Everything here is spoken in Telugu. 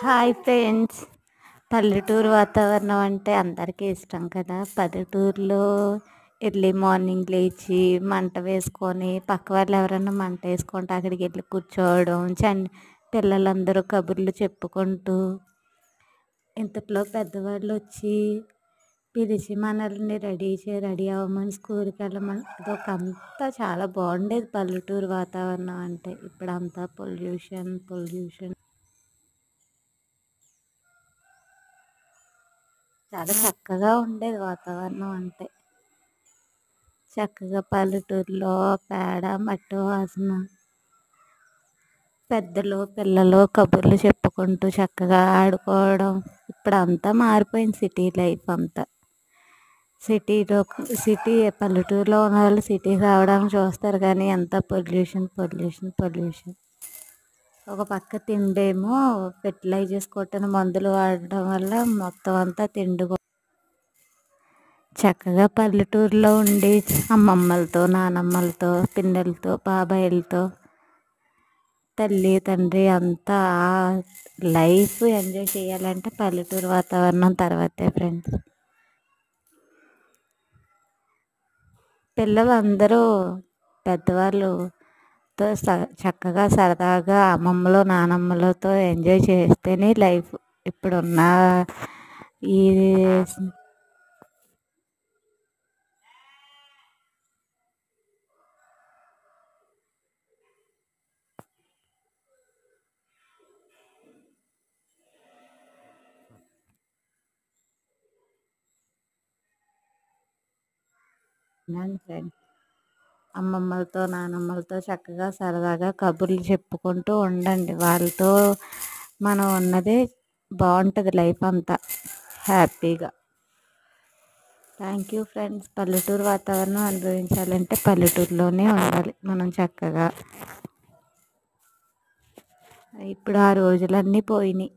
Hi friends. పల్లెటూరు వాతావరణం అంటే అందరికీ ఇష్టం కదా. పల్లెటూరులో ఎర్లీ మార్నింగ్ లేచి మంట వేసుకొని, పక్క వాళ్ళు ఎవరైనా మంట వేసుకుంటే అక్కడికి వెళ్ళి కూర్చోవడం, పిల్లలందరూ కబుర్లు చెప్పుకుంటూ, ఇంతట్లో పెద్దవాళ్ళు వచ్చి పిలిచి మనల్ని రెడీ అవ్వమని, స్కూల్కి వెళ్ళమని, అదొకంతా చాలా బాగుండేది పల్లెటూరు వాతావరణం అంటే. ఇప్పుడంతా పొల్యూషన్. చాలా చక్కగా ఉండేది వాతావరణం అంటే. చక్కగా పల్లెటూరులో పేడ, మట్టి వాసన, పెద్దలు పిల్లలు కబుర్లు చెప్పుకుంటూ చక్కగా ఆడుకోవడం. ఇప్పుడు అంతా మారిపోయింది సిటీ లైఫ్ అంతా. సిటీ పల్లెటూరులో ఉన్న వాళ్ళు సిటీకి రావడానికి చూస్తారు, కానీ అంతా పొల్యూషన్. ఒక పక్క తిండేమో ఫెర్టిలైజర్స్ కొట్టిన మందులు వాడడం వల్ల మొత్తం అంతా చక్కగా పల్లెటూరులో ఉండి అమ్మమ్మలతో, నానమ్మలతో, పిన్నెలతో, బాబాయిలతో, తల్లి తండ్రి అంతా లైఫ్ ఎంజాయ్ చేయాలంటే పల్లెటూరు వాతావరణం తర్వాతే ఫ్రెండ్స్. పిల్లలందరూ పెద్దవాళ్ళతో చక్కగా సరదాగా అమ్మమ్మలు నానమ్మలతో ఎంజాయ్ చేస్తేనే లైఫ్. ఇప్పుడున్న ఈ ఫ్రెండ్స్, అమ్మమ్మలతో నానమ్మలతో చక్కగా సరదాగా కబుర్లు చెప్పుకుంటూ ఉండండి. వాళ్ళతో మనం ఉన్నదే బాగుంటుంది లైఫ్ అంతా హ్యాపీగా. Thank you friends. పల్లెటూరు వాతావరణం అనుభవించాలంటే పల్లెటూరులోనే ఉండాలి మనం చక్కగా. ఇప్పుడు ఆ రోజులన్నీ పోయినాయి.